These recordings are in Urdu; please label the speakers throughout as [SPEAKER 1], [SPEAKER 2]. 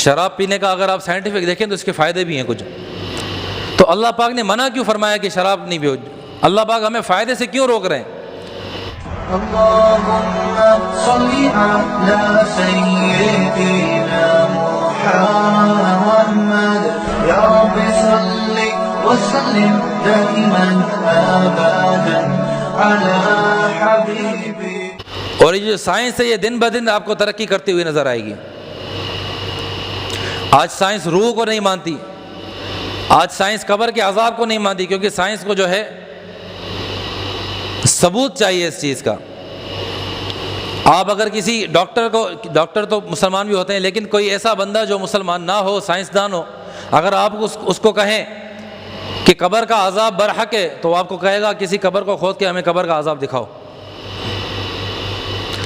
[SPEAKER 1] شراب پینے کا اگر آپ سائنٹیفک دیکھیں تو اس کے فائدے بھی ہیں کچھ. تو اللہ پاک نے منع کیوں فرمایا کہ شراب نہیں پیو؟ اللہ پاک ہمیں فائدے سے کیوں روک رہے ہیں؟
[SPEAKER 2] اللهم صل على سيدنا محمد يا رب صل وسلم دائما ابدا على حبيبي.
[SPEAKER 1] اور یہ جو سائنس ہے یہ دن بدن آپ کو ترقی کرتی ہوئی نظر آئے گی. آج سائنس روح کو نہیں مانتی، آج سائنس قبر کے عذاب کو نہیں مانتی، کیونکہ سائنس کو جو ہے ثبوت چاہیے اس چیز کا. آپ اگر کسی ڈاکٹر تو مسلمان بھی ہوتے ہیں، لیکن کوئی ایسا بندہ جو مسلمان نہ ہو، سائنسدان ہو، اگر آپ اس کو کہیں کہ قبر کا عذاب برحق ہے تو آپ کو کہے گا کسی قبر کو کھود کے ہمیں قبر کا عذاب دکھاؤ.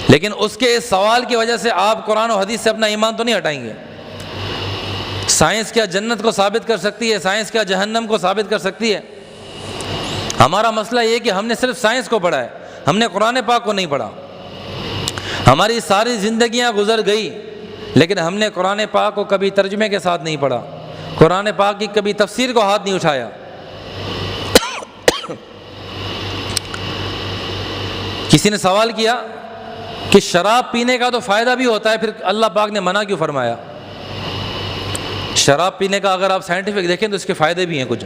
[SPEAKER 1] لیکن اس کے اس سوال کی وجہ سے آپ قرآن و حدیث سے اپنا ایمان تو نہیں ہٹائیں گے. سائنس کیا جنت کو ثابت کر سکتی ہے؟ سائنس کیا جہنم کو ثابت کر سکتی ہے؟ ہمارا مسئلہ یہ کہ ہم نے صرف سائنس کو پڑھا ہے، ہم نے قرآن پاک کو نہیں پڑھا. ہماری ساری زندگیاں گزر گئی لیکن ہم نے قرآن پاک کو کبھی ترجمے کے ساتھ نہیں پڑھا، قرآن پاک کی کبھی تفسیر کو ہاتھ نہیں اٹھایا. کسی نے سوال کیا کہ شراب پینے کا تو فائدہ بھی ہوتا ہے، پھر اللہ پاک نے منع کیوں فرمایا؟ شراب پینے کا اگر آپ سائنٹیفک دیکھیں تو اس کے فائدے بھی ہیں کچھ.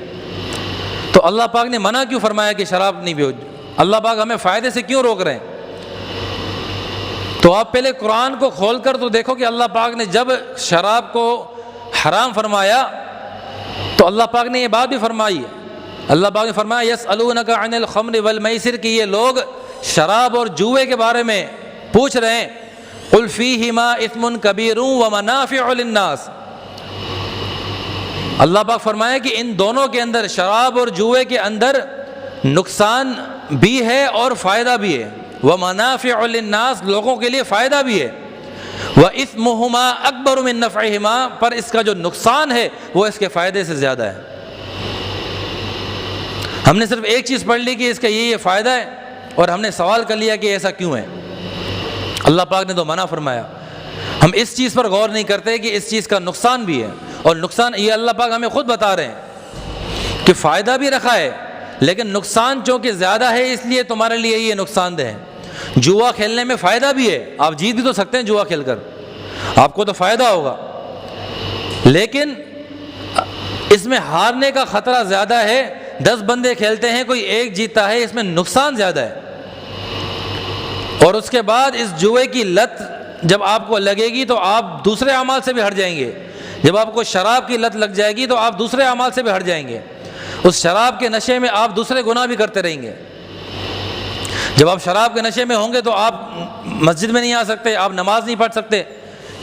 [SPEAKER 1] تو اللہ پاک نے منع کیوں فرمایا کہ شراب نہیں پیو؟ اللہ پاک ہمیں فائدے سے کیوں روک رہے ہیں؟ تو آپ پہلے قرآن کو کھول کر تو دیکھو کہ اللہ پاک نے جب شراب کو حرام فرمایا تو اللہ پاک نے یہ بات بھی فرمائی ہے. اللہ پاک نے فرمایا یسألونک عن الخمر والمیسر، کہ یہ لوگ شراب اور جوئے کے بارے میں پوچھ رہے ہیں. قل فیہما اثم کبیر ومنافع للناس. اللہ پاک فرمایا کہ ان دونوں کے اندر، شراب اور جوئے کے اندر، نقصان بھی ہے اور فائدہ بھی ہے. ومنافع للناس، لوگوں کے لیے فائدہ بھی ہے. وَإِثْمُهُمَا أَكْبَرُ مِن نَفْعِهِمَا، پر اس کا جو نقصان ہے وہ اس کے فائدے سے زیادہ ہے. ہم نے صرف ایک چیز پڑھ لی کہ اس کا یہ فائدہ ہے اور ہم نے سوال کر لیا کہ ایسا کیوں ہے. اللہ پاک نے تو منع فرمایا. ہم اس چیز پر غور نہیں کرتے کہ اس چیز کا نقصان بھی ہے، اور نقصان یہ اللہ پاک ہمیں خود بتا رہے ہیں کہ فائدہ بھی رکھا ہے لیکن نقصان چونکہ زیادہ ہے اس لیے تمہارے لیے یہ نقصان دہ ہے. جوا کھیلنے میں فائدہ بھی ہے، آپ جیت بھی تو سکتے ہیں جوا کھیل کر، آپ کو تو فائدہ ہوگا، لیکن اس میں ہارنے کا خطرہ زیادہ ہے. 10 بندے کھیلتے ہیں، کوئی ایک جیتتا ہے، اس میں نقصان زیادہ ہے. اور اس کے بعد اس جوئے کی لت جب آپ کو لگے گی تو آپ دوسرے اعمال سے بھی ہٹ جائیں گے. جب آپ کو شراب کی لت لگ جائے گی تو آپ دوسرے اعمال سے بھی ہٹ جائیں گے. اس شراب کے نشے میں آپ دوسرے گناہ بھی کرتے رہیں گے. جب آپ شراب کے نشے میں ہوں گے تو آپ مسجد میں نہیں آ سکتے، آپ نماز نہیں پڑھ سکتے،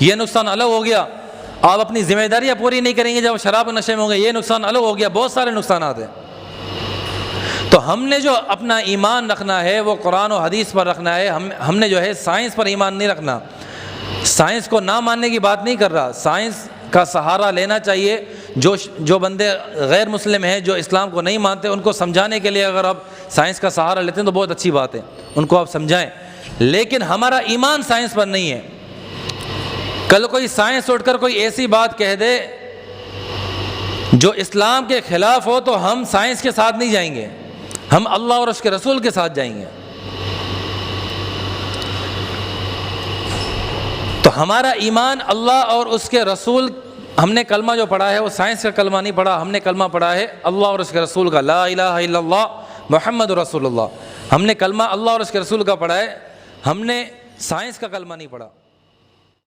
[SPEAKER 1] یہ نقصان الگ ہو گیا. آپ اپنی ذمہ داریاں پوری نہیں کریں گے جب شراب کے نشے میں ہوں گے، یہ نقصان الگ ہو گیا. بہت سارے نقصانات ہیں. تو ہم نے جو اپنا ایمان رکھنا ہے وہ قرآن و حدیث پر رکھنا ہے. ہم نے جو ہے سائنس پر ایمان نہیں رکھنا. سائنس کو نہ ماننے کی بات نہیں کر رہا، سائنس کا سہارا لینا چاہیے. جو بندے غیر مسلم ہیں، جو اسلام کو نہیں مانتے، ان کو سمجھانے کے لیے اگر آپ سائنس کا سہارا لیتے ہیں تو بہت اچھی بات ہے، ان کو آپ سمجھائیں. لیکن ہمارا ایمان سائنس پر نہیں ہے. کل کوئی سائنس اٹھ کر کوئی ایسی بات کہہ دے جو اسلام کے خلاف ہو تو ہم سائنس کے ساتھ نہیں جائیں گے، ہم اللہ اور اس کے رسول کے ساتھ جائیں گے. تو ہمارا ایمان اللہ اور اس کے رسول، ہم نے کلمہ جو پڑھا ہے وہ سائنس کا کلمہ نہیں پڑھا، ہم نے کلمہ پڑھا ہے اللہ اور اس کے رسول کا، لا الہ الا اللہ محمد رسول اللہ. ہم نے کلمہ اللہ اور اس کے رسول کا پڑھا ہے، ہم نے سائنس کا کلمہ نہیں پڑھا.